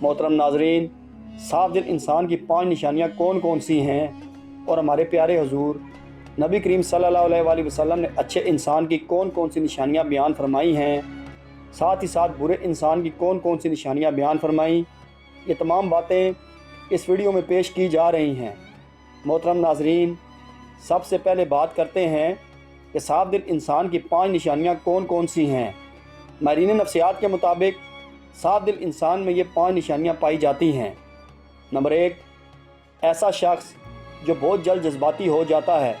محترم ناظرین، صاف دل انسان کی 5 نشانیاں کون کون سی ہیں اور ہمارے پیارے حضور نبی کریم صلی اللہ علیہ وآلہ وسلم نے اچھے انسان کی کون کون سی نشانیاں بیان فرمائی ہیں، ساتھ ہی ساتھ برے انسان کی کون کون سی نشانیاں بیان فرمائیں، یہ تمام باتیں اس ویڈیو میں پیش کی جا رہی ہیں۔ محترم ناظرین، سب سے پہلے بات کرتے ہیں کہ صاف دل انسان کی 5 نشانیاں کون کون سی ہیں۔ ماہرین نفسیات کے مطابق صاف دل انسان میں یہ 5 نشانیاں پائی جاتی ہیں۔ نمبر 1، ایسا شخص جو بہت جلد جذباتی ہو جاتا ہے،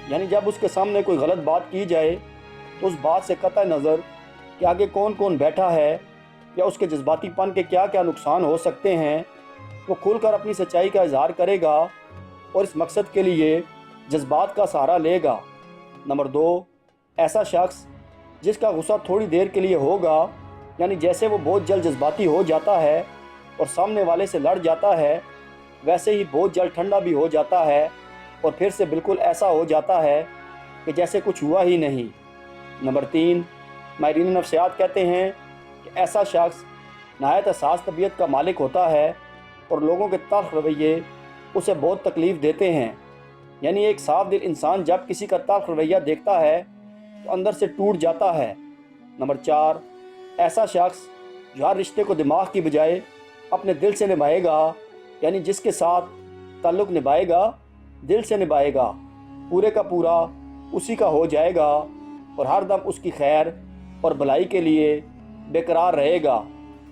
یعنی جب اس کے سامنے کوئی غلط بات کی جائے تو اس بات سے قطع نظر کہ آگے کون کون بیٹھا ہے یا اس کے جذباتی پن کے کیا کیا نقصان ہو سکتے ہیں، وہ کھل کر اپنی سچائی کا اظہار کرے گا اور اس مقصد کے لیے جذبات کا سہارا لے گا۔ نمبر 2، ایسا شخص جس کا غصہ تھوڑی دیر کے لیے ہوگا، یعنی جیسے وہ بہت جلد جذباتی ہو جاتا ہے اور سامنے والے سے لڑ جاتا ہے، ویسے ہی بہت جلد ٹھنڈا بھی ہو جاتا ہے اور پھر سے بالکل ایسا ہو جاتا ہے کہ جیسے کچھ ہوا ہی نہیں۔ نمبر 3، ماہرین نفسیات کہتے ہیں کہ ایسا شخص نہایت حساس طبیعت کا مالک ہوتا ہے اور لوگوں کے تلخ رویے اسے بہت تکلیف دیتے ہیں، یعنی ایک صاف دل انسان جب کسی کا تلخ رویہ دیکھتا ہے تو اندر سے ٹوٹ جاتا ہے۔ نمبر 4، ایسا شخص جو ہر رشتے کو دماغ کی بجائے اپنے دل سے نبھائے گا، یعنی جس کے ساتھ تعلق نبھائے گا دل سے نبھائے گا، پورے کا پورا اسی کا ہو جائے گا اور ہر دم اس کی خیر اور بھلائی کے لیے بے قرار رہے گا۔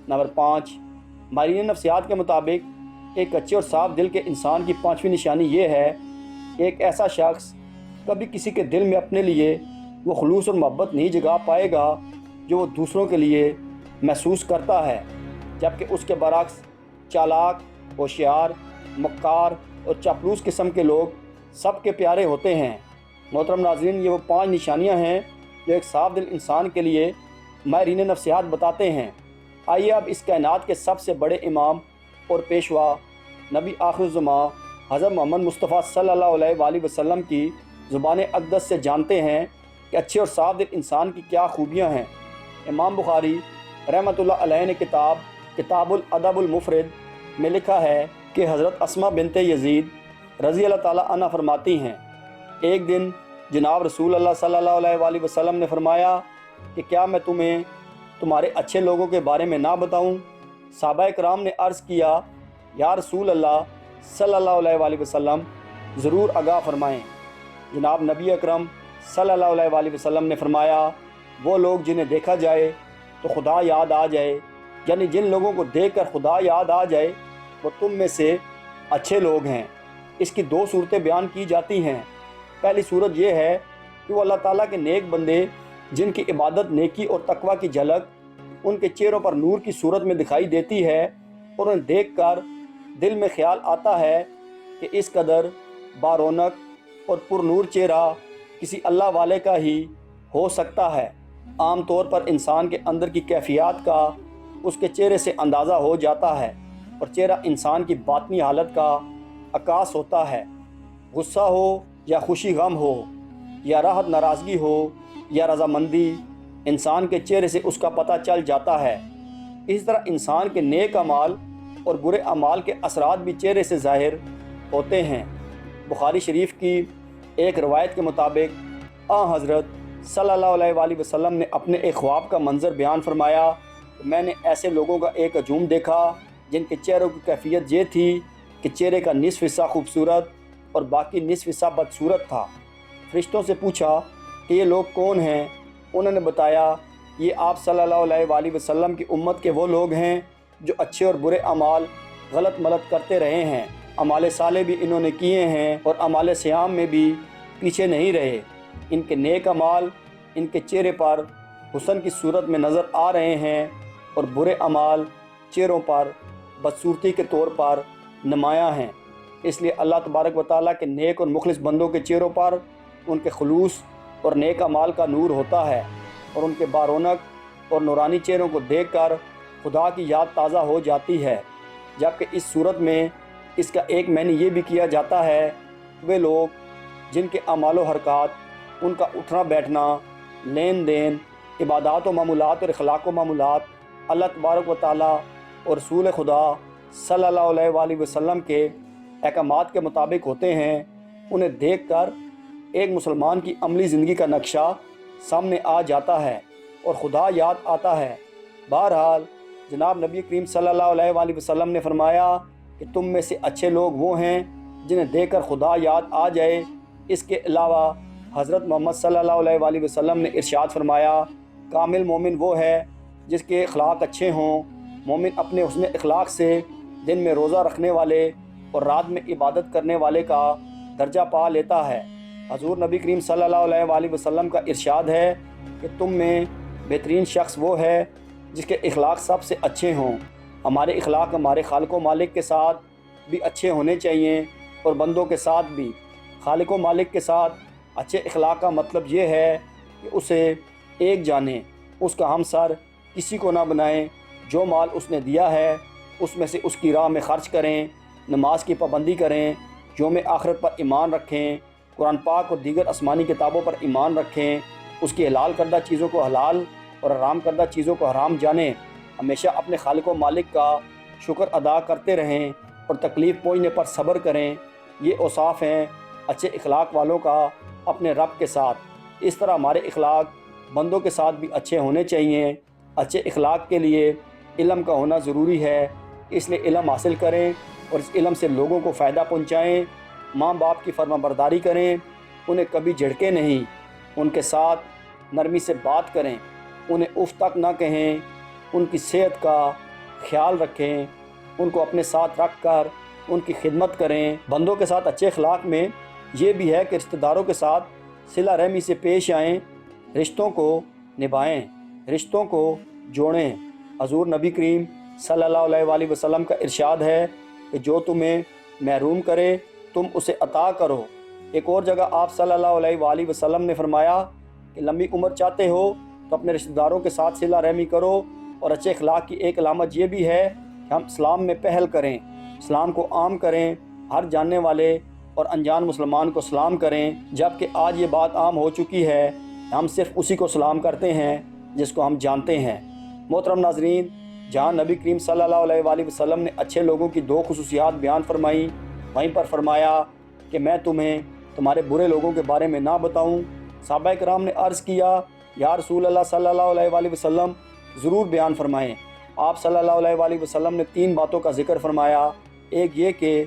نمبر 5، ماہرین نفسیات کے مطابق ایک اچھے اور صاف دل کے انسان کی 5ویں نشانی یہ ہے کہ ایک ایسا شخص کبھی کسی کے دل میں اپنے لیے وہ خلوص اور محبت نہیں جگا پائے گا جو وہ دوسروں کے لیے محسوس کرتا ہے، جبکہ اس کے برعکس چالاک، ہوشیار، مکار اور چاپلوس قسم کے لوگ سب کے پیارے ہوتے ہیں۔ محترم ناظرین، یہ وہ 5 نشانیاں ہیں جو ایک صاف دل انسان کے لیے ماہرین نفسیات بتاتے ہیں۔ آئیے اب اس کائنات کے سب سے بڑے امام اور پیشوا نبی آخر الزماں حضرت محمد مصطفیٰ صلی اللہ علیہ وآلہ وسلم کی زبان اقدس سے جانتے ہیں کہ اچھے اور صاف دل انسان کی کیا خوبیاں ہیں۔ امام بخاری رحمۃ اللہ علیہ نے کتاب الادب المفرد میں لکھا ہے کہ حضرت اسماء بنت یزید رضی اللہ تعالیٰ عنہ فرماتی ہیں، ایک دن جناب رسول اللہ صلی اللہ علیہ وآلہ وسلم نے فرمایا کہ کیا میں تمہیں تمہارے اچھے لوگوں کے بارے میں نہ بتاؤں؟ صحابہ کرام نے عرض کیا، یا رسول اللہ صلی اللہ علیہ وآلہ وسلم، ضرور آگاہ فرمائیں۔ جناب نبی اکرم صلی اللہ علیہ وآلہ وسلم نے فرمایا، وہ لوگ جنہیں دیکھا جائے تو خدا یاد آ جائے، یعنی جن لوگوں کو دیکھ کر خدا یاد آ جائے وہ تم میں سے اچھے لوگ ہیں۔ اس کی 2 صورتیں بیان کی جاتی ہیں۔ پہلی صورت یہ ہے کہ وہ اللہ تعالیٰ کے نیک بندے جن کی عبادت، نیکی اور تقوی کی جھلک ان کے چہروں پر نور کی صورت میں دکھائی دیتی ہے اور انہیں دیکھ کر دل میں خیال آتا ہے کہ اس قدر بارونق اور پر نور چہرہ کسی اللہ والے کا ہی ہو سکتا ہے۔ عام طور پر انسان کے اندر کی کیفیات کا اس کے چہرے سے اندازہ ہو جاتا ہے اور چہرہ انسان کی باطنی حالت کا عکاس ہوتا ہے۔ غصہ ہو یا خوشی غم ہو یا راحت ناراضگی ہو یا رضامندی، انسان کے چہرے سے اس کا پتہ چل جاتا ہے۔ اسی طرح انسان کے نیک اعمال اور برے اعمال کے اثرات بھی چہرے سے ظاہر ہوتے ہیں۔ بخاری شریف کی ایک روایت کے مطابق حضرت صلی اللہ علیہ وآلہ وسلم نے اپنے ایک خواب کا منظر بیان فرمایا کہ میں نے ایسے لوگوں کا ایک ہجوم دیکھا جن کے چہروں کی کیفیت یہ تھی کہ چہرے کا نصف حصہ خوبصورت اور باقی نصف حصہ بدصورت تھا۔ فرشتوں سے پوچھا کہ یہ لوگ کون ہیں؟ انہوں نے بتایا، یہ آپ صلی اللہ علیہ وآلہ وسلم کی امت کے وہ لوگ ہیں جو اچھے اور برے اعمال غلط ملت کرتے رہے ہیں، اعمال صالح بھی انہوں نے کیے ہیں اور اعمال صیام میں بھی پیچھے نہیں رہے۔ ان کے نیک اعمال ان کے چہرے پر حسن کی صورت میں نظر آ رہے ہیں اور برے اعمال چہروں پر بدصورتی کے طور پر نمایاں ہیں۔ اس لیے اللہ تبارک و تعالیٰ کے نیک اور مخلص بندوں کے چہروں پر ان کے خلوص اور نیک اعمال کا نور ہوتا ہے اور ان کے بارونق اور نورانی چہروں کو دیکھ کر خدا کی یاد تازہ ہو جاتی ہے۔ جبکہ اس صورت میں اس کا ایک معنی یہ بھی کیا جاتا ہے کہ وہ لوگ جن کے اعمال و حرکات، ان کا اٹھنا بیٹھنا، لین دین، عبادات و معمولات اور اخلاق و معمولات اللہ تبارک و تعالیٰ اور رسول خدا صلی اللہ علیہ وآلہ وسلم کے احکامات کے مطابق ہوتے ہیں، انہیں دیکھ کر ایک مسلمان کی عملی زندگی کا نقشہ سامنے آ جاتا ہے اور خدا یاد آتا ہے۔ بہرحال جناب نبی کریم صلی اللہ علیہ وآلہ وسلم نے فرمایا کہ تم میں سے اچھے لوگ وہ ہیں جنہیں دیکھ کر خدا یاد آ جائے۔ اس کے علاوہ حضرت محمد صلی اللہ علیہ وآلہ وسلم نے ارشاد فرمایا، کامل مومن وہ ہے جس کے اخلاق اچھے ہوں۔ مومن اپنے حسن اخلاق سے دن میں روزہ رکھنے والے اور رات میں عبادت کرنے والے کا درجہ پا لیتا ہے۔ حضور نبی کریم صلی اللہ علیہ وآلہ وسلم کا ارشاد ہے کہ تم میں بہترین شخص وہ ہے جس کے اخلاق سب سے اچھے ہوں۔ ہمارے اخلاق ہمارے خالق و مالک کے ساتھ بھی اچھے ہونے چاہیے اور بندوں کے ساتھ بھی۔ خالق و مالک کے ساتھ اچھے اخلاق کا مطلب یہ ہے کہ اسے ایک جانیں، اس کا ہمسر کسی کو نہ بنائیں، جو مال اس نے دیا ہے اس میں سے اس کی راہ میں خرچ کریں، نماز کی پابندی کریں، یوم آخرت پر ایمان رکھیں، قرآن پاک اور دیگر آسمانی کتابوں پر ایمان رکھیں، اس کی حلال کردہ چیزوں کو حلال اور حرام کردہ چیزوں کو حرام جانیں، ہمیشہ اپنے خالق و مالک کا شکر ادا کرتے رہیں اور تکلیف پہنچنے پر صبر کریں۔ یہ اوصاف ہیں اچھے اخلاق والوں کا اپنے رب کے ساتھ۔ اس طرح ہمارے اخلاق بندوں کے ساتھ بھی اچھے ہونے چاہیے۔ اچھے اخلاق کے لیے علم کا ہونا ضروری ہے، اس لیے علم حاصل کریں اور اس علم سے لوگوں کو فائدہ پہنچائیں۔ ماں باپ کی فرما برداری کریں، انہیں کبھی جھڑکیں نہیں، ان کے ساتھ نرمی سے بات کریں، انہیں اف تک نہ کہیں، ان کی صحت کا خیال رکھیں، ان کو اپنے ساتھ رکھ کر ان کی خدمت کریں۔ بندوں کے ساتھ اچھے اخلاق میں یہ بھی ہے کہ رشتہ داروں کے ساتھ صلہ رحمی سے پیش آئیں، رشتوں کو نبھائیں، رشتوں کو جوڑیں۔ حضور نبی کریم صلی اللہ علیہ وآلہ وسلم کا ارشاد ہے کہ جو تمہیں محروم کرے تم اسے عطا کرو۔ ایک اور جگہ آپ صلی اللہ علیہ وآلہ وسلم نے فرمایا کہ لمبی عمر چاہتے ہو تو اپنے رشتہ داروں کے ساتھ صلہ رحمی کرو، اور اچھے اخلاق کی ایک علامت یہ بھی ہے کہ ہم اسلام میں پہل کریں، اسلام کو عام کریں، ہر جاننے والے اور انجان مسلمان کو سلام کریں، جبکہ آج یہ بات عام ہو چکی ہے، ہم صرف اسی کو سلام کرتے ہیں جس کو ہم جانتے ہیں۔ محترم ناظرین، جہاں نبی کریم صلی اللہ علیہ وآلہ وسلم نے اچھے لوگوں کی دو خصوصیات بیان فرمائیں، وہیں پر فرمایا کہ میں تمہیں تمہارے برے لوگوں کے بارے میں نہ بتاؤں۔ صحابہ کرام نے عرض کیا، یا رسول اللہ صلی اللہ علیہ وآلہ وسلم ضرور بیان فرمائیں۔ آپ صلی اللہ علیہ وآلہ وسلم نے 3 باتوں کا ذکر فرمایا۔ ایک یہ کہ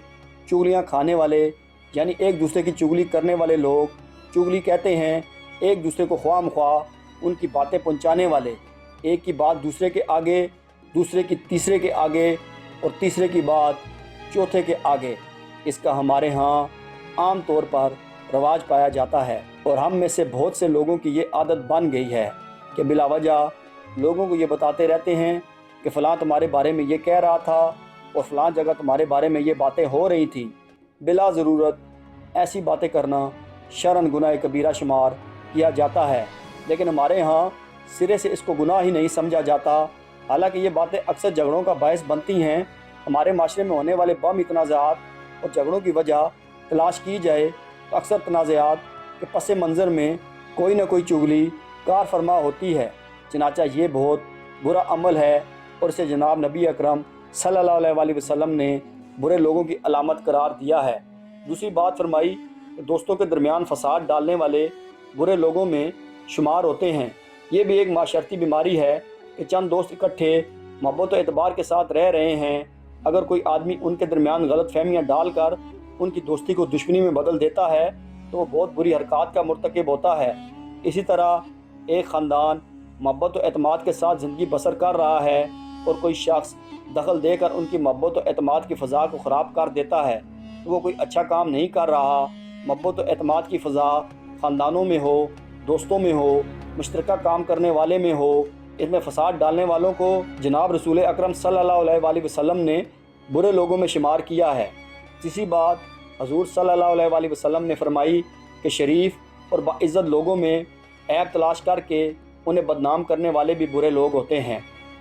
چغلیاں کھانے والے، یعنی ایک دوسرے کی چغلی کرنے والے لوگ، چغلی کہتے ہیں ایک دوسرے کو خواہ مخواہ ان کی باتیں پہنچانے والے، ایک کی بات دوسرے کے آگے، دوسرے کی تیسرے کے آگے، اور تیسرے کی بات چوتھے کے آگے۔ اس کا ہمارے ہاں عام طور پر رواج پایا جاتا ہے، اور ہم میں سے بہت سے لوگوں کی یہ عادت بن گئی ہے کہ بلا وجہ لوگوں کو یہ بتاتے رہتے ہیں کہ فلاں تمہارے بارے میں یہ کہہ رہا تھا اور فلاں جگہ تمہارے بارے میں یہ باتیں ہو رہی تھیں۔ بلا ضرورت ایسی باتیں کرنا شرعاً گناہ کبیرہ شمار کیا جاتا ہے، لیکن ہمارے ہاں سرے سے اس کو گناہ ہی نہیں سمجھا جاتا۔ حالانکہ یہ باتیں اکثر جھگڑوں کا باعث بنتی ہیں۔ ہمارے معاشرے میں ہونے والے بم تنازعات اور جھگڑوں کی وجہ تلاش کی جائے تو اکثر تنازعات کے پس منظر میں کوئی نہ کوئی چغلی کار فرما ہوتی ہے، چنانچہ یہ بہت برا عمل ہے اور اسے جناب نبی اکرم صلی اللہ علیہ وآلہ وسلم نے برے لوگوں کی علامت قرار دیا ہے۔ دوسری بات فرمائی کہ دوستوں کے درمیان فساد ڈالنے والے برے لوگوں میں شمار ہوتے ہیں۔ یہ بھی ایک معاشرتی بیماری ہے کہ چند دوست اکٹھے محبت و اعتبار کے ساتھ رہ رہے ہیں، اگر کوئی آدمی ان کے درمیان غلط فہمیاں ڈال کر ان کی دوستی کو دشمنی میں بدل دیتا ہے تو وہ بہت بری حرکات کا مرتکب ہوتا ہے۔ اسی طرح ایک خاندان محبت و اعتماد کے ساتھ زندگی بسر کر رہا ہے اور کوئی شخص دخل دے کر ان کی محبت و اعتماد کی فضا کو خراب کر دیتا ہے تو وہ کوئی اچھا کام نہیں کر رہا۔ محبت و اعتماد کی فضا خاندانوں میں ہو، دوستوں میں ہو، مشترکہ کام کرنے والے میں ہو، اس میں فساد ڈالنے والوں کو جناب رسول اکرم صلی اللہ علیہ وآلہ وسلم نے برے لوگوں میں شمار کیا ہے۔ تیسری بات حضور صلی اللہ علیہ وآلہ وسلم نے فرمائی کہ شریف اور باعزت لوگوں میں عیب تلاش کر کے انہیں بدنام کرنے والے بھی برے لوگ ہوتے ہیں۔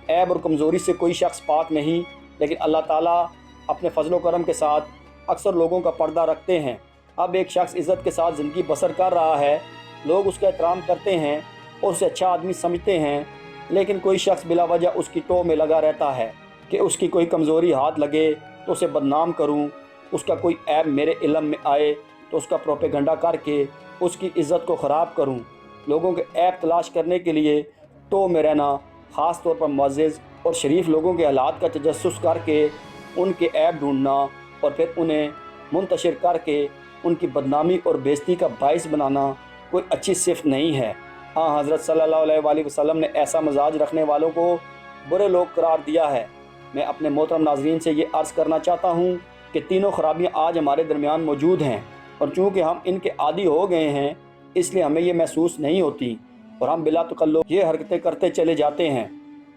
عیب اور کمزوری سے کوئی شخص پاک نہیں، لیکن اللہ تعالیٰ اپنے فضل و کرم کے ساتھ اکثر لوگوں کا پردہ رکھتے ہیں۔ اب ایک شخص عزت کے ساتھ زندگی بسر کر رہا ہے، لوگ اس کا احترام کرتے ہیں اور اسے اچھا آدمی سمجھتے ہیں، لیکن کوئی شخص بلا وجہ اس کی ٹو میں لگا رہتا ہے، کہ اس کی کوئی کمزوری ہاتھ لگے تو اسے بدنام کروں، اس کا کوئی عیب میرے علم میں آئے تو اس کا پروپیگنڈا کر کے اس کی عزت کو خراب کروں۔ لوگوں کے عیب تلاش کرنے کے لیے تو میں رہنا، خاص طور پر معزز اور شریف لوگوں کے حالات کا تجسس کر کے ان کے عیب ڈھونڈنا اور پھر انہیں منتشر کر کے ان کی بدنامی اور بےزتی کا باعث بنانا کوئی اچھی صفت نہیں ہے۔ ہاں، حضرت صلی اللہ علیہ وآلہ وسلم نے ایسا مزاج رکھنے والوں کو برے لوگ قرار دیا ہے۔ میں اپنے محترم ناظرین سے یہ عرض کرنا چاہتا ہوں کہ تینوں خرابیاں آج ہمارے درمیان موجود ہیں، اور چونکہ ہم ان کے عادی ہو گئے ہیں اس لیے ہمیں یہ محسوس نہیں ہوتی اور ہم بلا تکلف یہ حرکتیں کرتے چلے جاتے ہیں۔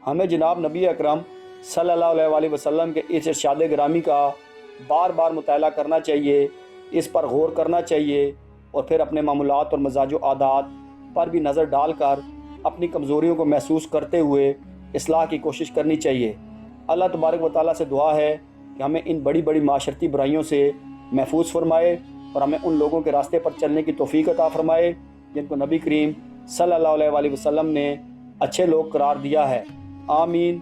ہمیں جناب نبی اکرم صلی اللہ علیہ وآلہ وسلم کے اس ارشاد گرامی کا بار بار مطالعہ کرنا چاہیے، اس پر غور کرنا چاہیے، اور پھر اپنے معمولات اور مزاج و عادات پر بھی نظر ڈال کر اپنی کمزوریوں کو محسوس کرتے ہوئے اصلاح کی کوشش کرنی چاہیے۔ اللہ تبارک و تعالیٰ سے دعا ہے کہ ہمیں ان بڑی بڑی معاشرتی برائیوں سے محفوظ فرمائے اور ہمیں ان لوگوں کے راستے پر چلنے کی توفیق عطا فرمائے جن کو نبی کریم صلی اللہ علیہ وآلہ وسلم نے اچھے لوگ قرار دیا ہے۔ آمین۔